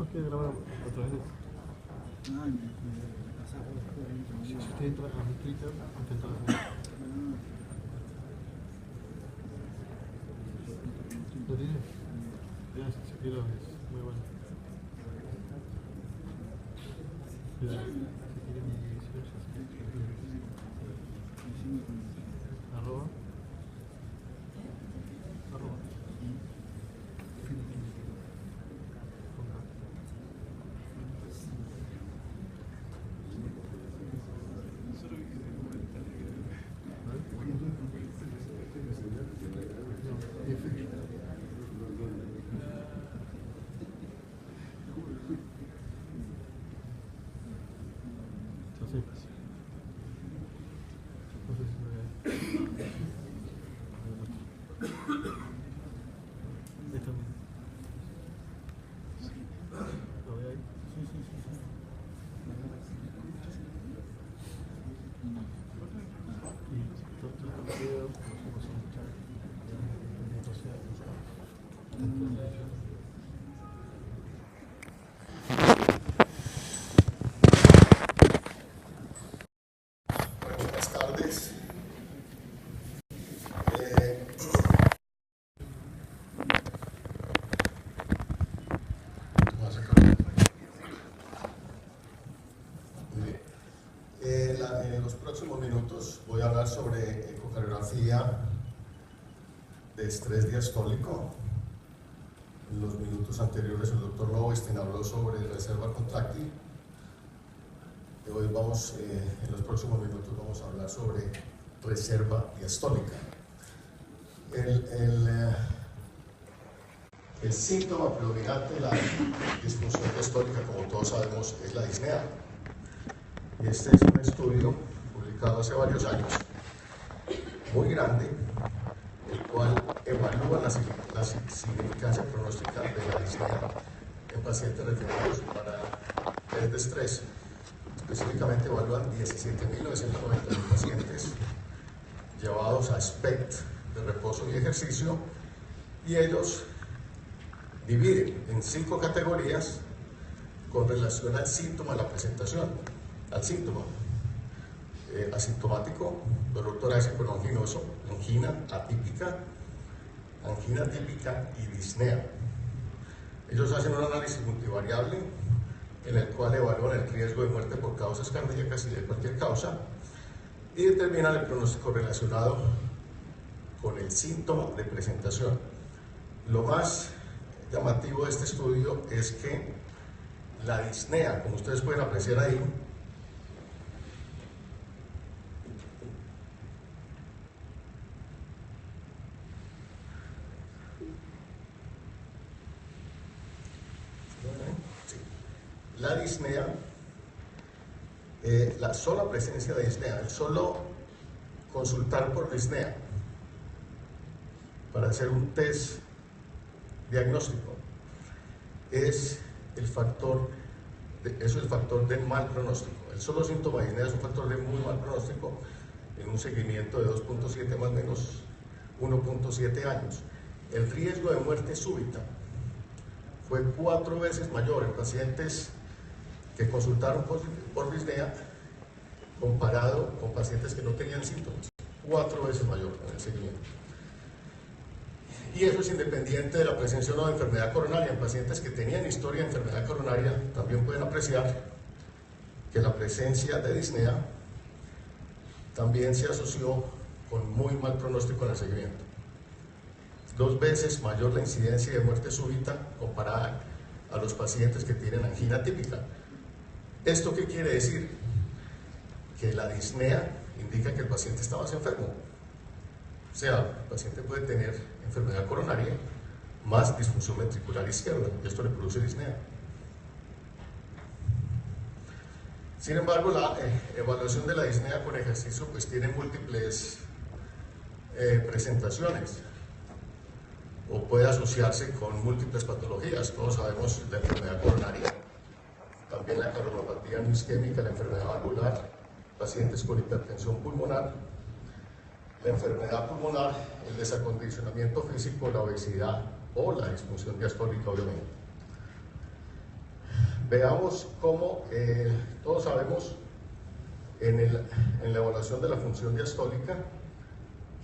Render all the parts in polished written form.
No, quiere grabar otra vez. Si usted entra a mi Twitter, intenta ver. ¿Lo tiene? Ya, si quiero, es muy bueno. Si quieren mi edición, arroba. Buenas tardes. En los próximos minutos voy a hablar sobre ecocardiografía de estrés diastólico. En los minutos anteriores el doctor Lowenstein habló sobre reserva contráctil. Hoy vamos, en los próximos minutos vamos a hablar sobre reserva diastólica. El síntoma predominante de la disfunción diastólica, como todos sabemos, es la disnea. Y este es un estudio publicado hace varios años, muy grande, el cual evalúa la significancia pronóstica de la disnea en pacientes referidos para test de estrés. Específicamente evalúan 17.991 pacientes llevados a SPECT de reposo y ejercicio, y ellos dividen en 5 categorías con relación al síntoma de la presentación, al síntoma asintomático, dolor torácico no anginoso, angina típica y disnea. Ellos hacen un análisis multivariable en el cual evalúan el riesgo de muerte por causas cardíacas y de cualquier causa y determinan el pronóstico relacionado con el síntoma de presentación. Lo más llamativo de este estudio es que la disnea, como ustedes pueden apreciar ahí, la disnea, la sola presencia de disnea, el solo consultar por disnea para hacer un test diagnóstico es el factor del mal pronóstico. El solo síntoma de disnea es un factor de muy mal pronóstico en un seguimiento de 2.7 más o menos 1.7 años. El riesgo de muerte súbita fue 4 veces mayor en pacientes que consultaron por disnea comparado con pacientes que no tenían síntomas. 4 veces mayor en el seguimiento. Y eso es independiente de la presencia o no de enfermedad coronaria. En pacientes que tenían historia de enfermedad coronaria también pueden apreciar que la presencia de disnea también se asoció con muy mal pronóstico en el seguimiento. 2 veces mayor la incidencia de muerte súbita comparada a los pacientes que tienen angina típica. ¿Esto qué quiere decir? Que la disnea indica que el paciente está más enfermo. O sea, el paciente puede tener enfermedad coronaria más disfunción ventricular izquierda, y esto le produce disnea. Sin embargo, la evaluación de la disnea con ejercicio pues tiene múltiples presentaciones o puede asociarse con múltiples patologías. Todos sabemos la enfermedad coronaria, también la cardiopatía no isquémica, la enfermedad valvular, pacientes con hipertensión pulmonar, la enfermedad pulmonar, el desacondicionamiento físico, la obesidad o la disfunción diastólica, obviamente. Veamos cómo todos sabemos en la evaluación de la función diastólica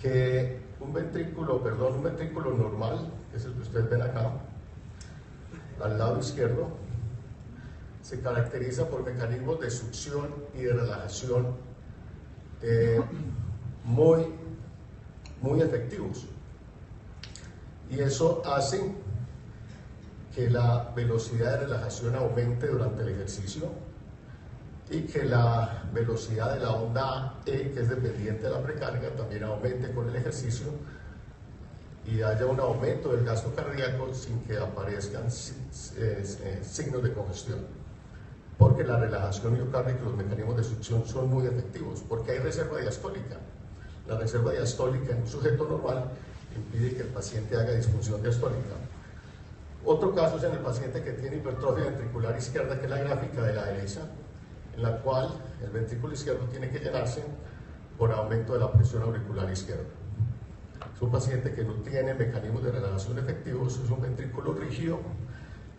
que un ventrículo normal, que es el que ustedes ven acá, al lado izquierdo, se caracteriza por mecanismos de succión y de relajación muy efectivos. Y eso hace que la velocidad de relajación aumente durante el ejercicio y que la velocidad de la onda E, que es dependiente de la precarga, también aumente con el ejercicio y haya un aumento del gasto cardíaco sin que aparezcan signos de congestión. Porque la relajación miocárdica y los mecanismos de succión son muy efectivos, porque hay reserva diastólica. La reserva diastólica en un sujeto normal impide que el paciente haga disfunción diastólica. Otro caso es en el paciente que tiene hipertrofia ventricular izquierda, que es la gráfica de la derecha, en la cual el ventrículo izquierdo tiene que llenarse por aumento de la presión auricular izquierda. Es un paciente que no tiene mecanismos de relajación efectivos, es un ventrículo rígido,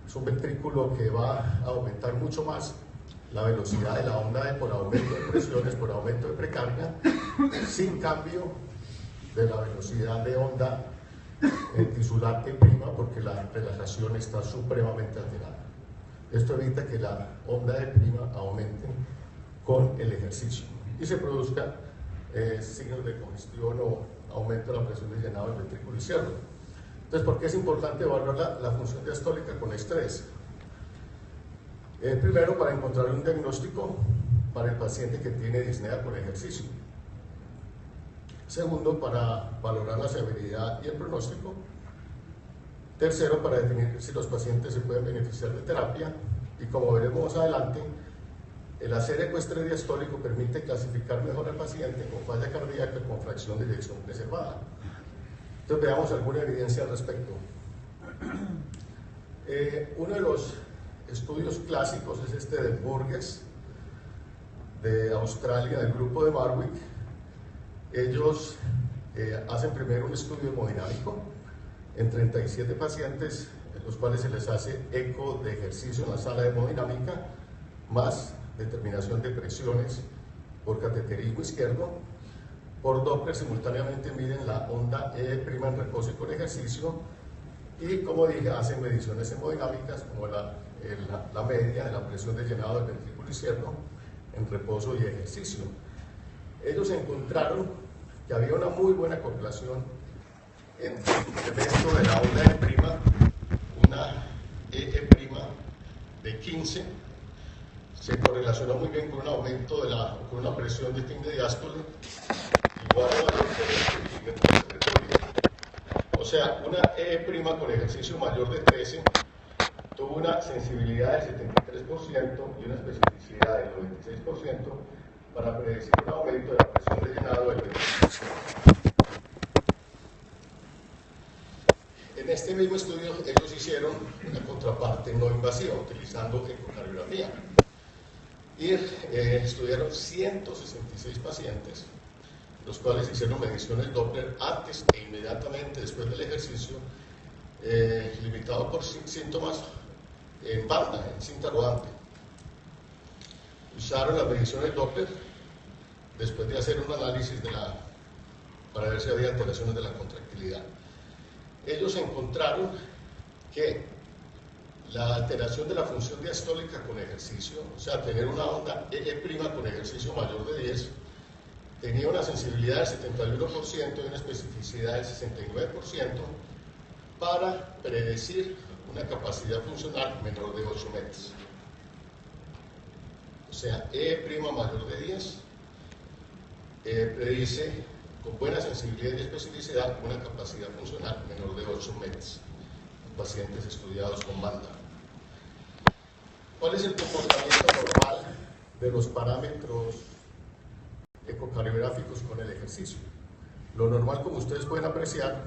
es un ventrículo que va a aumentar mucho más la velocidad de la onda E por aumento de presiones, por aumento de precarga, sin cambio de la velocidad de onda tisular E', porque la relajación está supremamente alterada. Esto evita que la onda E' aumente con el ejercicio y se produzca signos de congestión o aumento de la presión de llenado del ventrículo izquierdo. Entonces, ¿por qué es importante evaluar la función diastólica con estrés? Primero, para encontrar un diagnóstico para el paciente que tiene disnea con ejercicio. Segundo, para valorar la severidad y el pronóstico. Tercero, para definir si los pacientes se pueden beneficiar de terapia. Y como veremos más adelante, el hacer ecoestrés diastólico permite clasificar mejor al paciente con falla cardíaca con fracción de eyección preservada. Entonces veamos alguna evidencia al respecto. Uno de los estudios clásicos es este de Burgess, de Australia, del grupo de Marwick. Ellos hacen primero un estudio hemodinámico en 37 pacientes, en los cuales se les hace eco de ejercicio en la sala de hemodinámica, más determinación de presiones por cateterismo izquierdo. Por Doppler simultáneamente miden la onda E' en reposo y con ejercicio, y como dije, hacen mediciones hemodinámicas como la media de la presión de llenado del ventrículo izquierdo en reposo y ejercicio. Ellos encontraron que había una muy buena correlación entre el evento de la onda E', una E' de 15, se correlacionó muy bien con un aumento con una presión de fin de diástole igual a mayor que el. O sea, una E' con ejercicio mayor de 13 tuvo una sensibilidad del 73% y una especificidad del 96% para predecir un aumento de la presión de llenado del ventrículo. En este mismo estudio ellos hicieron una contraparte no invasiva utilizando ecocardiografía y estudiaron 166 pacientes, los cuales hicieron mediciones Doppler antes e inmediatamente después del ejercicio, limitado por síntomas en banda, en cinta rodante. Usaron las mediciones Doppler después de hacer un análisis para ver si había alteraciones de la contractilidad. Ellos encontraron que la alteración de la función diastólica con ejercicio, o sea, tener una onda E' con ejercicio mayor de 10, tenía una sensibilidad del 71% y una especificidad del 69% para predecir una capacidad funcional menor de 8 metros. O sea, E' mayor de 10 predice con buena sensibilidad y especificidad una capacidad funcional menor de 8 metros en pacientes estudiados con banda. ¿Cuál es el comportamiento normal de los parámetros ecocardiográficos con el ejercicio? Lo normal, como ustedes pueden apreciar,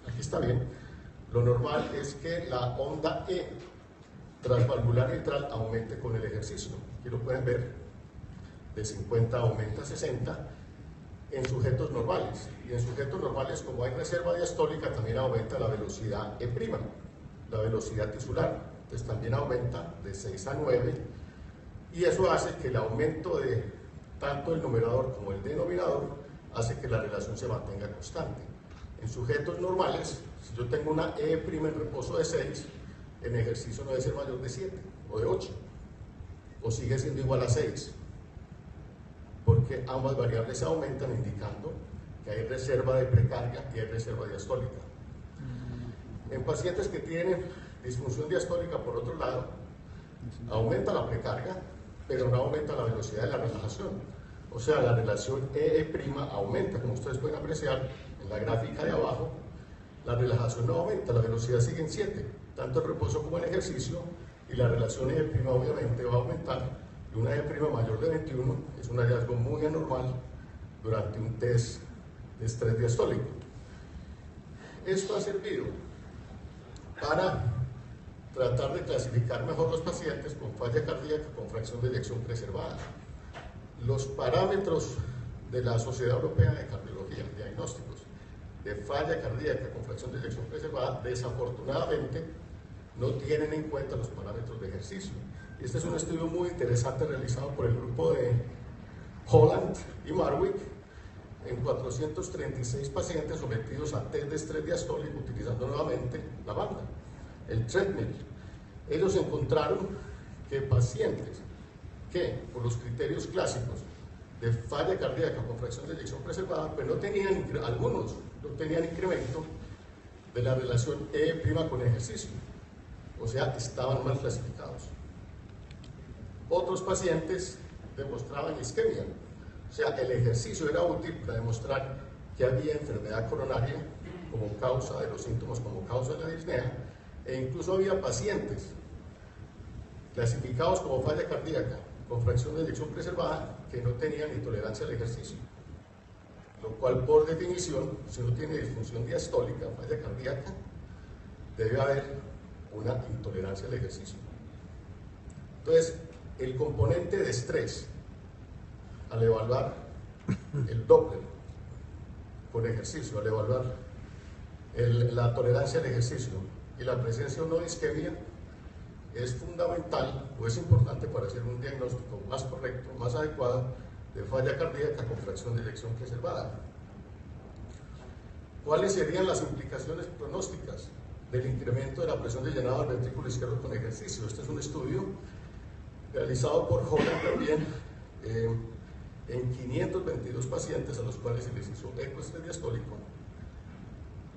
aquí está bien, lo normal es que la onda E transvalvular mitral aumente con el ejercicio. Aquí lo pueden ver, de 50 aumenta a 60 en sujetos normales. Y en sujetos normales, como hay reserva diastólica, también aumenta la velocidad E', la velocidad tisular. entonces también aumenta de 6 a 9, y eso hace que el aumento de tanto el numerador como el denominador hace que la relación se mantenga constante. En sujetos normales, si yo tengo una E' en reposo de 6, en ejercicio no debe ser mayor de 7 o de 8, o sigue siendo igual a 6, porque ambas variables se aumentan, indicando que hay reserva de precarga y hay reserva diastólica. En pacientes que tienen disfunción diastólica, por otro lado, aumenta la precarga, pero no aumenta la velocidad de la relajación. O sea, la relación E' aumenta, como ustedes pueden apreciar en la gráfica de abajo. La relajación no aumenta, la velocidad sigue en 7, tanto en reposo como en ejercicio, y la relación E' obviamente va a aumentar, y una E' mayor de 21 es un hallazgo muy anormal durante un test de estrés diastólico. Esto ha servido para tratar de clasificar mejor los pacientes con falla cardíaca con fracción de eyección preservada. Los parámetros de la Sociedad Europea de Cardiología, diagnósticos de falla cardíaca con fracción de eyección preservada, desafortunadamente no tienen en cuenta los parámetros de ejercicio. Este es un estudio muy interesante realizado por el grupo de Holland y Marwick en 436 pacientes sometidos a test de estrés diastólico utilizando nuevamente la banda, el treadmill. Ellos encontraron que pacientes que, por los criterios clásicos de falla cardíaca con fracción de eyección preservada, pues algunos no tenían incremento de la relación E' con ejercicio, o sea, estaban mal clasificados. Otros pacientes demostraban isquemia, o sea, el ejercicio era útil para demostrar que había enfermedad coronaria como causa de los síntomas, como causa de la disnea, e incluso había pacientes clasificados como falla cardíaca con fracción de eyección preservada que no tenían intolerancia al ejercicio, lo cual por definición, si uno tiene disfunción diastólica, falla cardíaca, debe haber una intolerancia al ejercicio. Entonces, el componente de estrés al evaluar el Doppler con ejercicio, al evaluar la tolerancia al ejercicio y la presencia o no de isquemia, es fundamental o es importante para hacer un diagnóstico más correcto, más adecuado de falla cardíaca con fracción de eyección preservada. ¿Cuáles serían las implicaciones pronósticas del incremento de la presión de llenado del ventrículo izquierdo con ejercicio? Este es un estudio realizado por Holland también en 522 pacientes a los cuales se les hizo ecoestrés diastólico,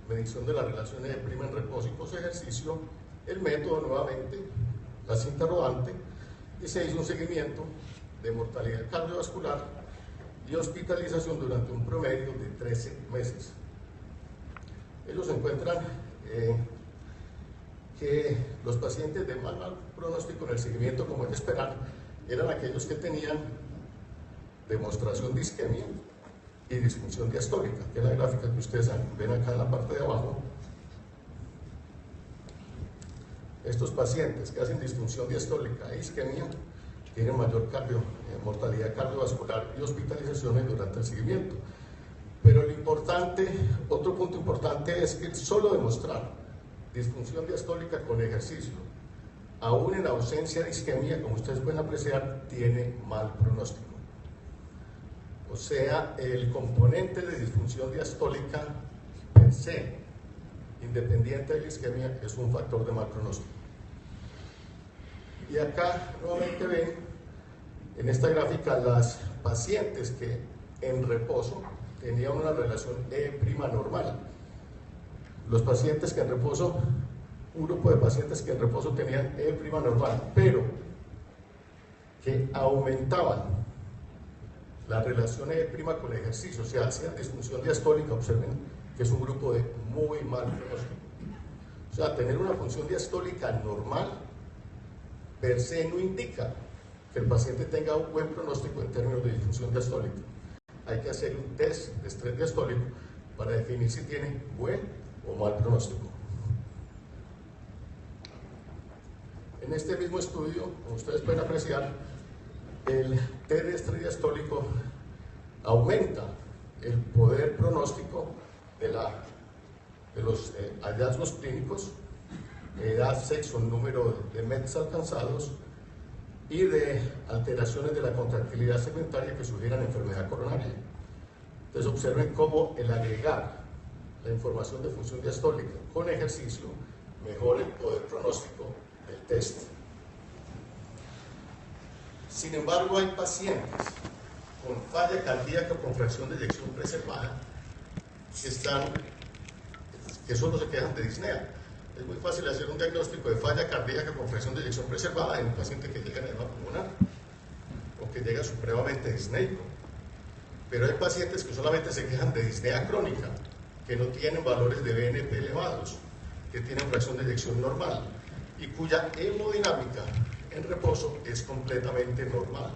medición de la relación E' en reposo y post-ejercicio, el método nuevamente, la cinta rodante, y se hizo un seguimiento de mortalidad cardiovascular y hospitalización durante un promedio de 13 meses. Ellos encuentran que los pacientes de mal pronóstico en el seguimiento, como es de esperar, eran aquellos que tenían demostración de isquemia y disfunción diastólica, que es la gráfica que ustedes ven acá en la parte de abajo. Estos pacientes que hacen disfunción diastólica e isquemia tienen mayor mortalidad cardiovascular y hospitalizaciones durante el seguimiento. Pero lo importante, otro punto importante es que solo demostrar disfunción diastólica con ejercicio, aún en ausencia de isquemia, como ustedes pueden apreciar, tiene mal pronóstico. O sea, el componente de disfunción diastólica per se, independiente de la isquemia, es un factor de mal pronóstico. Y acá nuevamente ven en esta gráfica las pacientes que en reposo tenían una relación E' normal. Los pacientes que en reposo, un grupo de pacientes que en reposo tenían E' normal, pero que aumentaban la relación E' con ejercicio, o sea, hacían disfunción diastólica. Observen que es un grupo de muy mal pronóstico. O sea, tener una función diastólica normal per se no indica que el paciente tenga un buen pronóstico en términos de disfunción diastólica. Hay que hacer un test de estrés diastólico para definir si tiene buen o mal pronóstico. En este mismo estudio, como ustedes pueden apreciar, el test de estrés diastólico aumenta el poder pronóstico de los hallazgos clínicos edad, sexo, número de METs alcanzados y de alteraciones de la contractilidad segmentaria que sugieran enfermedad coronaria. Entonces observen cómo el agregar la información de función diastólica con ejercicio mejora el poder pronóstico del test. Sin embargo, hay pacientes con falla cardíaca con fracción de eyección preservada que solo se quejan de disnea. Es muy fácil hacer un diagnóstico de falla cardíaca con fracción de eyección preservada en un paciente que llega en edema pulmonar o que llega supremamente disneico. Pero hay pacientes que solamente se quejan de disnea crónica, que no tienen valores de BNP elevados, que tienen fracción de eyección normal y cuya hemodinámica en reposo es completamente normal.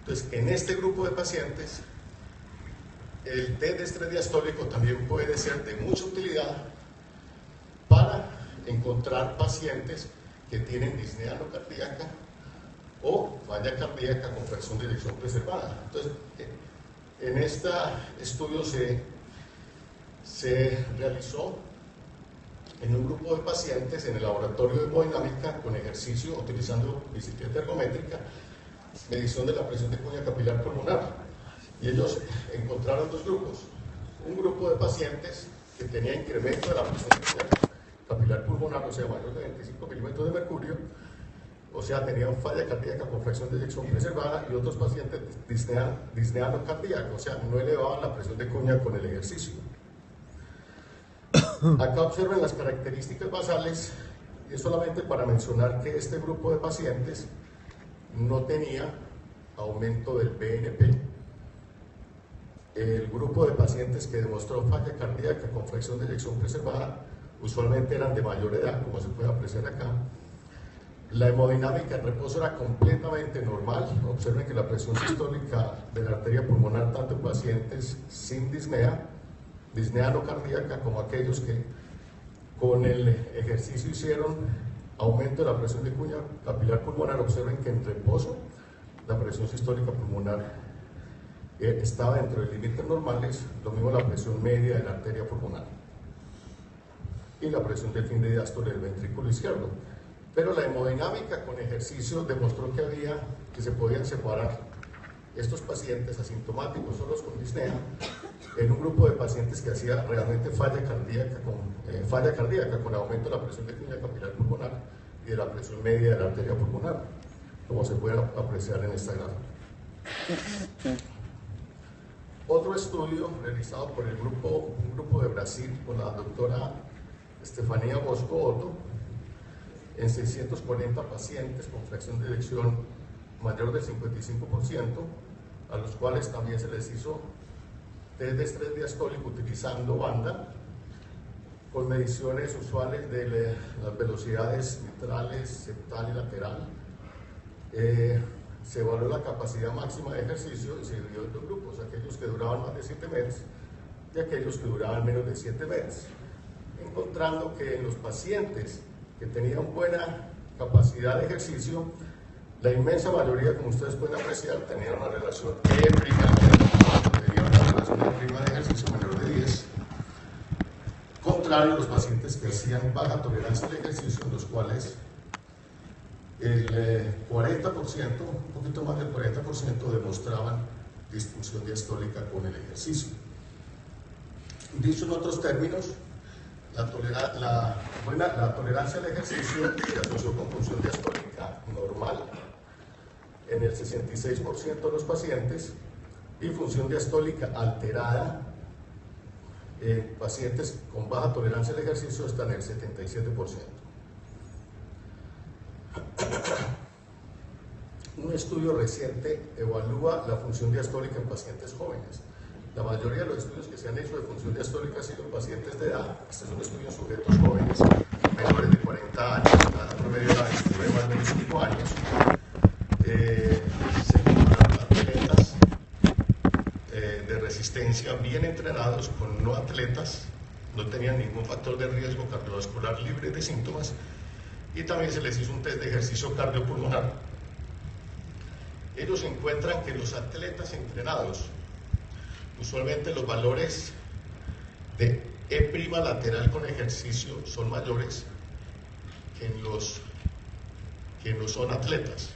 Entonces, en este grupo de pacientes, el test de estrés diastólico también puede ser de mucha utilidad para encontrar pacientes que tienen disnea no cardíaca o falla cardíaca con fracción de eyección preservada. Entonces, en este estudio se realizó en un grupo de pacientes en el laboratorio de hemodinámica con ejercicio utilizando bicicleta ergométrica, medición de la presión de cuña capilar pulmonar. Y ellos encontraron dos grupos. Un grupo de pacientes que tenía incremento de la presión de cuña capilar pulmonar, o sea, mayor de 25 milímetros de mercurio, o sea, tenían falla cardíaca con fracción de eyección preservada, y otros pacientes disnea no cardíaca, o sea, no elevaban la presión de cuña con el ejercicio. Acá observen las características basales, y es solamente para mencionar que este grupo de pacientes no tenía aumento del BNP. El grupo de pacientes que demostró falla cardíaca con fracción de eyección preservada usualmente eran de mayor edad, como se puede apreciar acá. La hemodinámica en reposo era completamente normal. Observen que la presión sistólica de la arteria pulmonar, tanto en pacientes sin disnea no cardíaca, como aquellos que con el ejercicio hicieron aumento de la presión de cuña capilar pulmonar, observen que en reposo la presión sistólica pulmonar estaba dentro de límites normales, lo mismo la presión media de la arteria pulmonar y la presión del fin de diástole del ventrículo izquierdo. Pero la hemodinámica con ejercicio demostró que se podían separar estos pacientes asintomáticos solos con disnea en un grupo de pacientes que hacía realmente falla cardíaca con aumento de la presión de cuña capilar pulmonar y de la presión media de la arteria pulmonar, como se puede apreciar en esta gráfica. Otro estudio realizado por un grupo de Brasil, con la doctora Estefanía Bosco Otto, en 640 pacientes con fracción de eyección mayor del 55%, a los cuales también se les hizo test de estrés diastólico utilizando banda, con mediciones usuales de las velocidades mitrales, septal y lateral. Se evaluó la capacidad máxima de ejercicio y se dividió en dos grupos, aquellos que duraban más de 7 METs y aquellos que duraban menos de 7 METs, encontrando que en los pacientes que tenían buena capacidad de ejercicio, la inmensa mayoría, como ustedes pueden apreciar, tenía una relación E', tenía una relación E' de ejercicio menor de 10, contrario a los pacientes que hacían baja tolerancia al ejercicio, en los cuales el 40%, un poquito más del 40% demostraban disfunción diastólica con el ejercicio. Dicho en otros términos, la tolerancia al ejercicio se asoció con función diastólica normal en el 66% de los pacientes y función diastólica alterada en pacientes con baja tolerancia al ejercicio está en el 77%. Un estudio reciente evalúa la función diastólica en pacientes jóvenes. La mayoría de los estudios que se han hecho de función diastólica han sido en pacientes de edad. Este es un estudio en sujetos jóvenes, menores de 40 años, la promedio de edad de más o menos 5 años. Se compararon atletas de resistencia bien entrenados con no atletas, no tenían ningún factor de riesgo cardiovascular libre de síntomas, y también se les hizo un test de ejercicio cardiopulmonar. Ellos encuentran que los atletas entrenados, usualmente los valores de E' lateral con ejercicio son mayores que en los que no son atletas.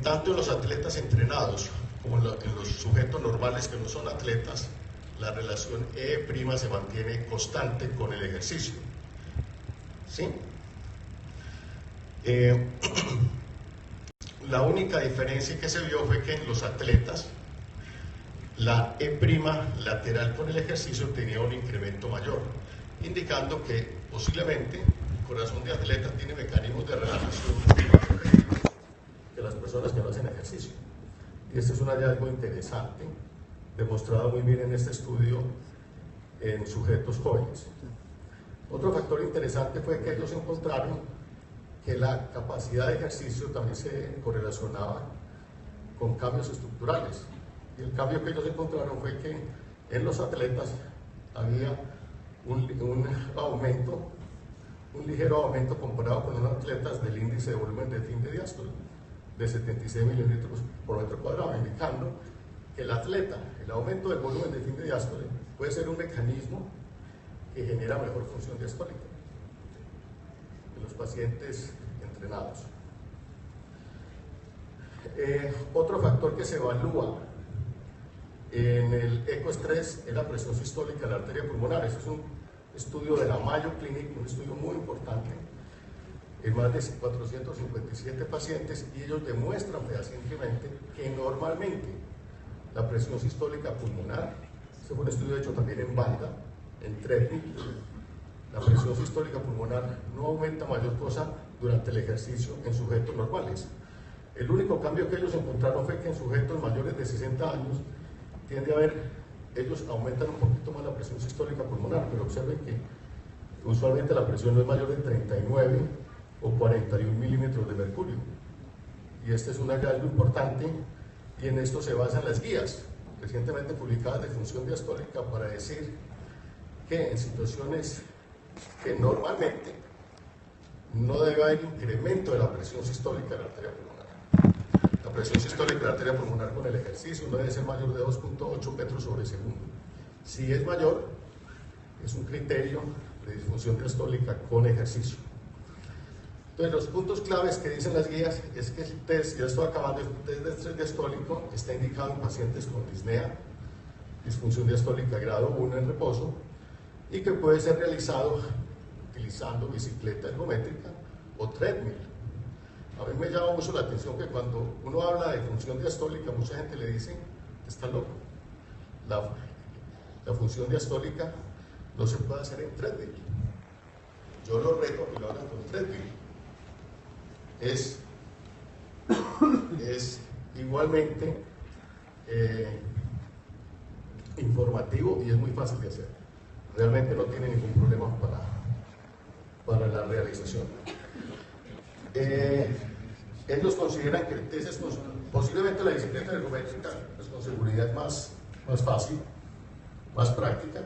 Tanto en los atletas entrenados como en los sujetos normales que no son atletas, la relación E' se mantiene constante con el ejercicio. ¿Sí? La única diferencia que se vio fue que en los atletas la E' lateral con el ejercicio tenía un incremento mayor, indicando que posiblemente el corazón de atleta tiene mecanismos de relajación que las personas que no hacen ejercicio. Y este es un hallazgo interesante, demostrado muy bien en este estudio en sujetos jóvenes. Otro factor interesante fue que ellos encontraron que la capacidad de ejercicio también se correlacionaba con cambios estructurales. Y el cambio que ellos encontraron fue que en los atletas había un ligero aumento comparado con los atletas del índice de volumen de fin de diástole de 76 mililitros por metro cuadrado, indicando que el aumento del volumen de fin de diástole puede ser un mecanismo que genera mejor función diastólica en los pacientes entrenados. Otro factor que se evalúa en el ecoestrés es la presión sistólica de la arteria pulmonar. Este es un estudio de la Mayo Clinic, un estudio muy importante, en más de 457 pacientes, y ellos demuestran fehacientemente que normalmente la presión sistólica pulmonar, este fue un estudio hecho también en banda, en treadmill, la presión sistólica pulmonar no aumenta mayor cosa durante el ejercicio en sujetos normales. El único cambio que ellos encontraron fue que en sujetos mayores de 60 años tiende a haber, ellos aumentan un poquito más la presión sistólica pulmonar, pero observen que usualmente la presión no es mayor de 39 o 41 milímetros de mercurio. Y este es un hallazgo importante, y en esto se basan las guías recientemente publicadas de función diastólica para decir que en situaciones que normalmente no debe haber incremento de la presión sistólica de la arteria pulmonar. La presión sistólica de la arteria pulmonar con el ejercicio no debe ser mayor de 2.8 metros sobre segundo. Si es mayor, es un criterio de disfunción diastólica con ejercicio. Entonces, los puntos claves que dicen las guías es que el test, ya estoy acabando, el test de estrés diastólico está indicado en pacientes con disnea, disfunción diastólica grado 1 en reposo, y que puede ser realizado utilizando bicicleta ergométrica o treadmill. A mí me llama mucho la atención que cuando uno habla de función diastólica, mucha gente le dice, está loco. La función diastólica no se puede hacer en treadmill. Yo lo reto que lo hagan con treadmill. Es igualmente informativo y es muy fácil de hacer. Realmente no tiene ningún problema para la realización. Ellos consideran que el test es posiblemente la bicicleta ergométrica, pues con seguridad más fácil, más práctica,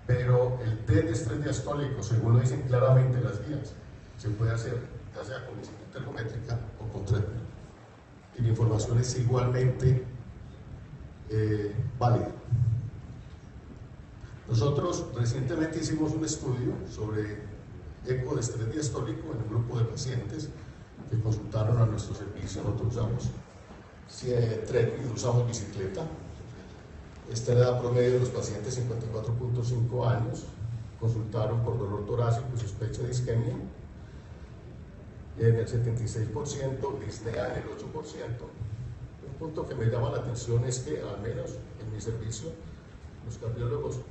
pero el test de estrés diastólico, según lo dicen claramente las guías, se puede hacer ya sea con bicicleta ergométrica o con treadmill. Y la información es igualmente válida. Nosotros recientemente hicimos un estudio sobre eco de estrés diastólico en un grupo de pacientes que consultaron a nuestro servicio. Nosotros usamos treadmill, usamos bicicleta. Esta era la edad promedio de los pacientes, 54.5 años. Consultaron por dolor torácico y sospecha de isquemia. En el 76%, disnea en el 8%. Un punto que me llama la atención es que, al menos en mi servicio, los cardiólogos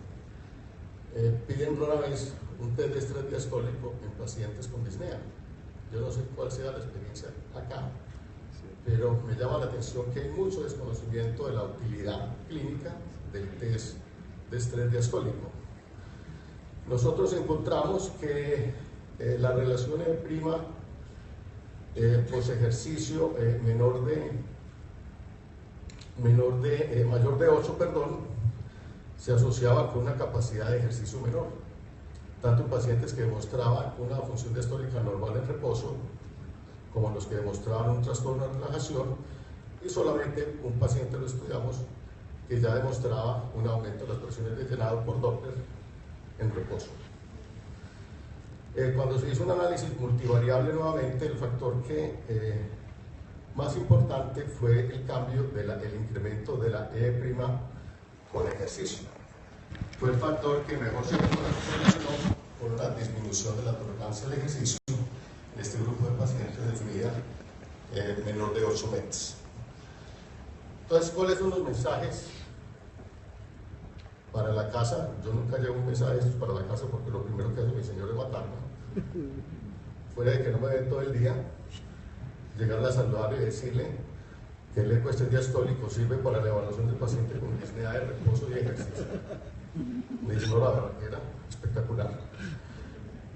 piden rara vez un test de estrés diastólico en pacientes con disnea. Yo no sé cuál sea la experiencia acá, pero me llama la atención que hay mucho desconocimiento de la utilidad clínica del test de estrés diastólico. Nosotros encontramos que la relación E' post ejercicio mayor de 8, se asociaba con una capacidad de ejercicio menor, tanto en pacientes que demostraban una función diastólica normal en reposo, como los que demostraban un trastorno de relajación, y solamente un paciente lo estudiamos que ya demostraba un aumento de las presiones de llenado por Doppler en reposo. Cuando se hizo un análisis multivariable nuevamente, el factor que más importante fue el cambio el incremento de la E' con ejercicio. Fue el factor que mejor se relacionó con la disminución de la tolerancia al ejercicio en este grupo de pacientes definida menor de 8 meses. Entonces, ¿cuáles son los mensajes para la casa? Yo nunca llevo un mensaje de estos para la casa porque lo primero que hace mi señor es matarme. Fuera de que no me ven todo el día, llegarle a saludarle y decirle que el eco diastólico sirve para la evaluación del paciente con disnea de reposo y ejercicio. Me dijo la verdad que era espectacular.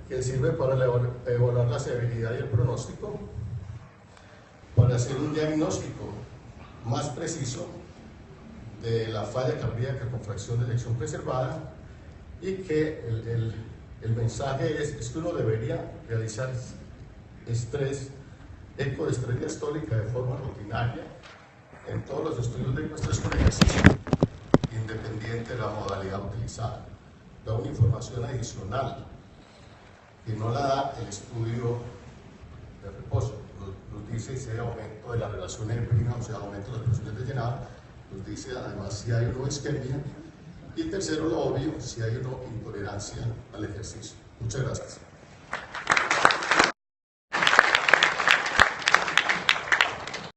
Que sirve para evaluar la severidad y el pronóstico, para hacer un diagnóstico más preciso de la falla cardíaca con fracción de eyección preservada, y que el mensaje es que uno debería realizar eco de estrés diastólica de forma rutinaria en todos los estudios de ecoestrés con ejercicio, independiente de la modalidad utilizada. Da una información adicional que no la da el estudio de reposo. Nos dice si hay aumento de la relación E', o sea, aumento de las presiones de llenado. Nos dice además si hay una isquemia. Y tercero, lo obvio, si hay una intolerancia al ejercicio. Muchas gracias.